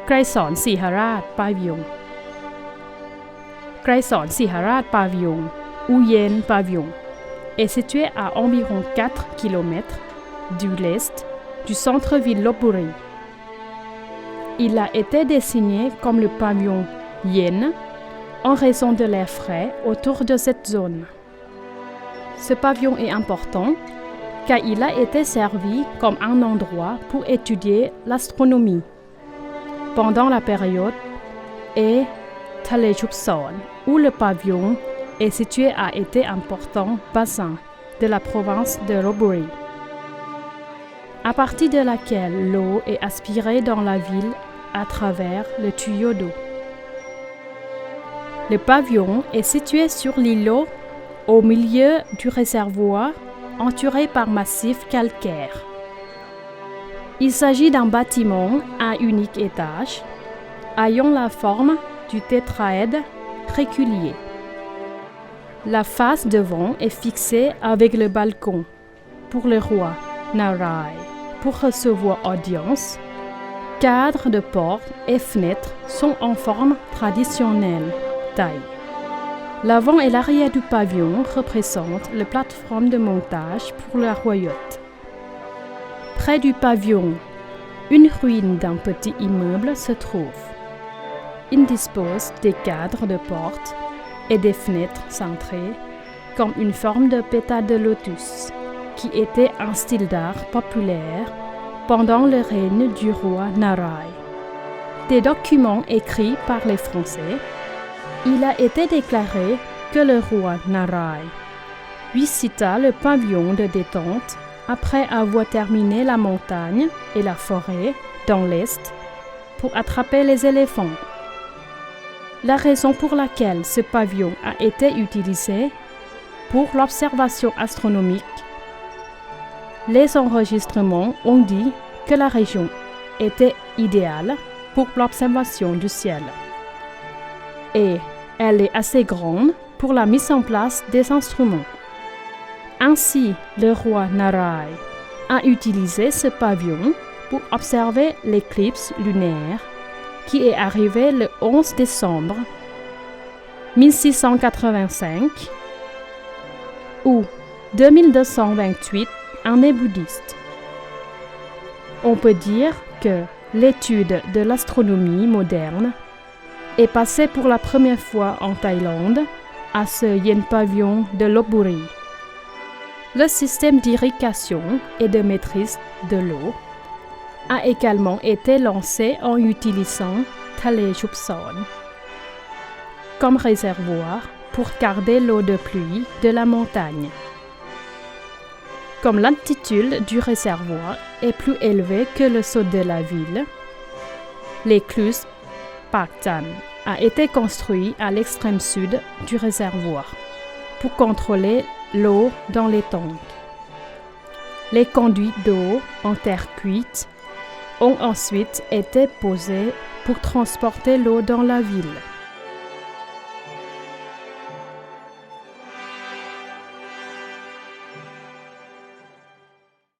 Kraison Siharat Pavillon. Kraison Siharat Pavillon, ou Yen Pavillon, est situé à environ 4 km du l'est du centre-ville Lopburi. Il a été désigné comme le pavillon Yen en raison de l'air frais autour de cette zone. Ce pavillon est important car il a été servi comme un endroit pour étudier l'astronomie pendant la période et Thalejupson, où le pavillon est situé a été important bassin de la province de Lopburi, à partir de laquelle l'eau est aspirée dans la ville à travers le tuyau d'eau. Le pavillon est situé sur l'îlot au milieu du réservoir, entouré par massif calcaire. Il s'agit d'un bâtiment à unique étage, ayant la forme du tétraède régulier. La face devant est fixée avec le balcon pour le roi Narai pour recevoir audience. Cadres de portes et fenêtres sont en forme traditionnelle, taille. L'avant et l'arrière du pavillon représentent la plateforme de montage pour la royauté. Près du pavillon, une ruine d'un petit immeuble se trouve. Il dispose des cadres de portes et des fenêtres cintrées comme une forme de pétale de lotus, qui était un style d'art populaire pendant le règne du roi Narai. Des documents écrits par les Français, il a été déclaré que le roi Narai visita le pavillon de détente après avoir terminé la montagne et la forêt dans l'est pour attraper les éléphants. La raison pour laquelle ce pavillon a été utilisé pour l'observation astronomique, les enregistrements ont dit que la région était idéale pour l'observation du ciel. Et elle est assez grande pour la mise en place des instruments. Ainsi, le roi Narai a utilisé ce pavillon pour observer l'éclipse lunaire qui est arrivée le 11 décembre 1685 ou 2228 année bouddhiste. On peut dire que l'étude de l'astronomie moderne est passée pour la première fois en Thaïlande à ce Yen Pavillon de Lopburi. Le système d'irrigation et de maîtrise de l'eau a également été lancé en utilisant Thalejupson comme réservoir pour garder l'eau de pluie de la montagne. Comme l'altitude du réservoir est plus élevée que le sol de la ville, l'écluse Paktan a été construit à l'extrême sud du réservoir pour contrôler l'eau dans les tanks. Les conduits d'eau en terre cuite ont ensuite été posés pour transporter l'eau dans la ville.